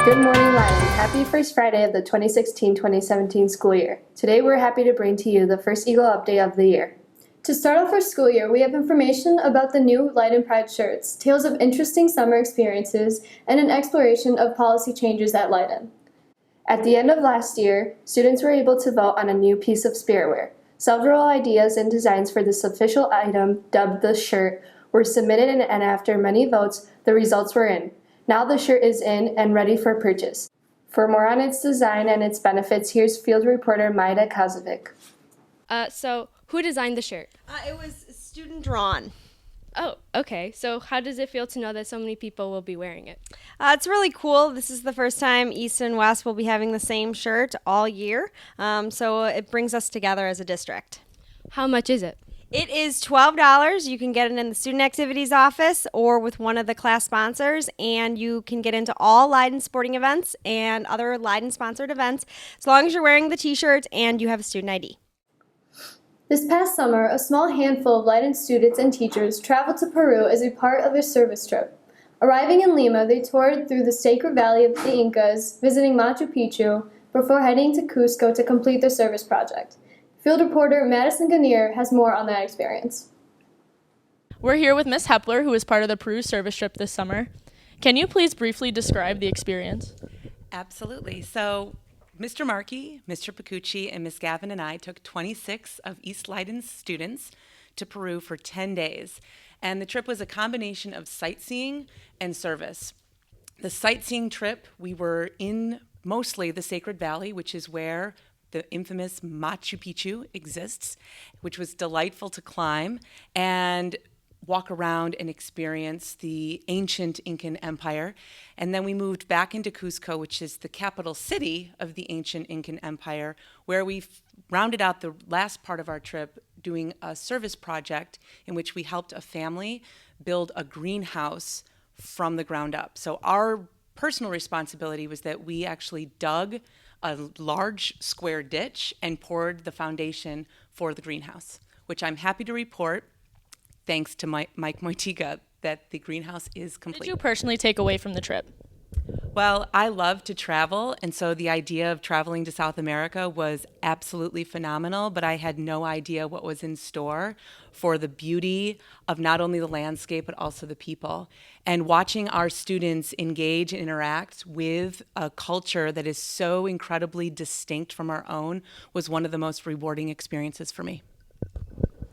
Good morning, Leyden. Happy first Friday of the 2016-2017 school year. Today we're happy to bring to you the first Eagle update of the year. To start off our school year, we have information about the new Leyden Pride shirts, tales of interesting summer experiences, and an exploration of policy changes at Leyden. At the end of last year, students were able to vote on a new piece of spiritwear. Several ideas and designs for this official item, dubbed the shirt, were submitted, and after many votes, the results were in. Now the shirt is in and ready for purchase. For more on its design and its benefits, here's field reporter Maida Kazovic. So who designed the shirt? It was student drawn. Oh, okay. So how does it feel to know that so many people will be wearing it? It's really cool. This is the first time East and West will be having the same shirt all year. So it brings us together as a district. How much is it? It is $12. You can get it in the student activities office or with one of the class sponsors, and you can get into all Leyden sporting events and other Leyden sponsored events as long as you're wearing the t-shirt and you have a student ID. This past summer, a small handful of Leyden students and teachers traveled to Peru as a part of a service trip. Arriving in Lima, they toured through the Sacred Valley of the Incas, visiting Machu Picchu, before heading to Cusco to complete their service project. Field reporter Madison Ganier has more on that experience. We're here with Miss Hepler, who was part of the Peru service trip this summer. Can you please briefly describe the experience? Absolutely. So Mr. Markey, Mr. Picucci, and Miss Gavin and I took 26 of East Leyden's students to Peru for 10 days. And the trip was a combination of sightseeing and service. The sightseeing trip, we were in mostly the Sacred Valley, which is where the infamous Machu Picchu exists, which was delightful to climb and walk around and experience the ancient Incan Empire. And then we moved back into Cusco, which is the capital city of the ancient Incan Empire, where we rounded out the last part of our trip doing a service project in which we helped a family build a greenhouse from the ground up. So our personal responsibility was that we actually dug a large square ditch and poured the foundation for the greenhouse, which I'm happy to report, thanks to Mike Moitiga, that the greenhouse is complete. What did you personally take away from the trip? Well, I love to travel, and so the idea of traveling to South America was absolutely phenomenal, but I had no idea what was in store for the beauty of not only the landscape, but also the people. And watching our students engage and interact with a culture that is so incredibly distinct from our own was one of the most rewarding experiences for me.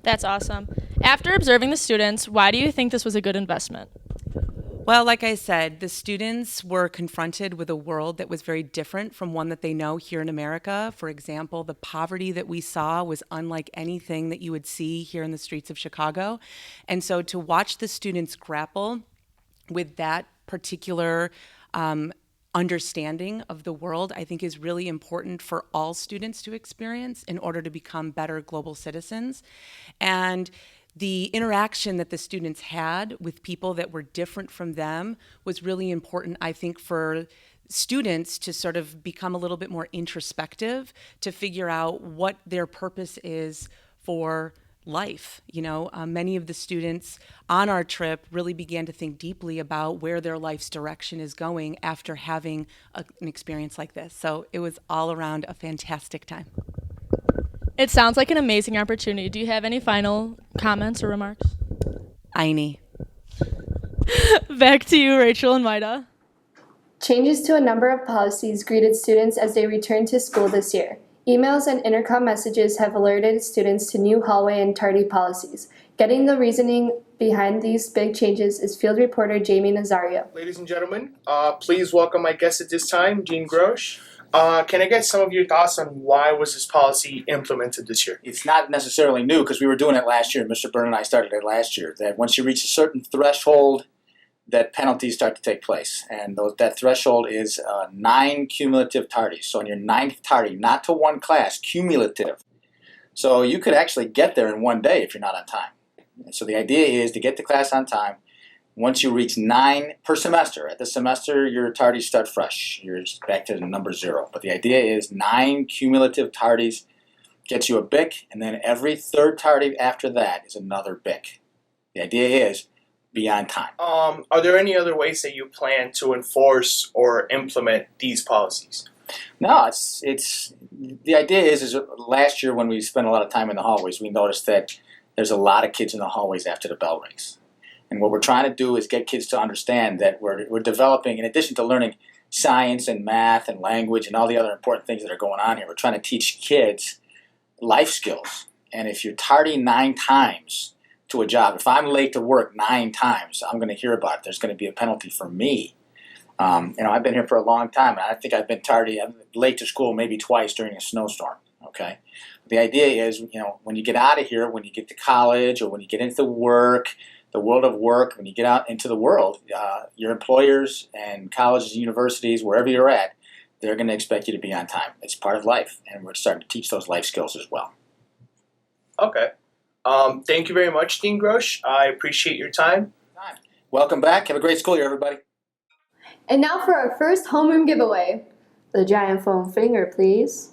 That's awesome. After observing the students, why do you think this was a good investment? Well, like I said, the students were confronted with a world that was very different from one that they know here in America. For example, the poverty that we saw was unlike anything that you would see here in the streets of Chicago. And so to watch the students grapple with that particular understanding of the world, I think is really important for all students to experience in order to become better global citizens. And the interaction that the students had with people that were different from them was really important, I think, for students to sort of become a little bit more introspective, to figure out what their purpose is for life. You know, many of the students on our trip really began to think deeply about where their life's direction is going after having an experience like this. So it was all around a fantastic time. It sounds like an amazing opportunity. Do you have any final comments or remarks? Aini. Back to you, Rachel and Maida. Changes to a number of policies greeted students as they returned to school this year. Emails and intercom messages have alerted students to new hallway and tardy policies. Getting the reasoning behind these big changes is field reporter Jamie Nazario. Ladies and gentlemen, please welcome my guest at this time, Dean Grosh. Can I get some of your thoughts on why was this policy implemented this year? It's not necessarily new because we were doing it last year. Mr. Byrne and I started it last year. That once you reach a certain threshold, that penalties start to take place. And that threshold is 9 cumulative tardies. So on your 9th tardy, not to one class, cumulative. So you could actually get there in one day if you're not on time. And so the idea is to get to class on time. Once you reach 9 per semester, at the semester your tardies start fresh. You're back to number 0. But the idea is 9 cumulative tardies gets you a BIC, and then every third tardy after that is another BIC. The idea is be on time. Are there any other ways that you plan to enforce or implement these policies? No, it's the idea is last year when we spent a lot of time in the hallways, we noticed that there's a lot of kids in the hallways after the bell rings. And what we're trying to do is get kids to understand that we're developing, in addition to learning science and math and language and all the other important things that are going on here, we're trying to teach kids life skills. And if you're tardy 9 times to a job, if I'm late to work 9 times, I'm going to hear about it. There's going to be a penalty for me. I've been here for a long time, and I think I've been late to school maybe twice during a snowstorm. Okay, the idea is, when you get out of here, when you get to college, or when you get into the world of work, when you get out into the world, your employers and colleges and universities, wherever you're at, they're going to expect you to be on time. It's part of life, and we're starting to teach those life skills as well. Okay. Thank you very much, Dean Grosh. I appreciate your time. Welcome back. Have a great school year, everybody. And now for our first homeroom giveaway. The giant foam finger, please.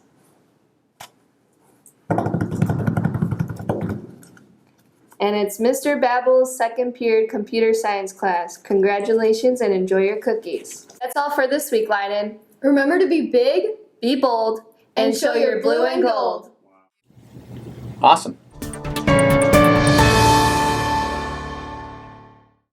And it's Mr. Babbel's second period computer science class. Congratulations and enjoy your cookies. That's all for this week, Leyden. Remember to be big, be bold, and show your blue and gold. Awesome.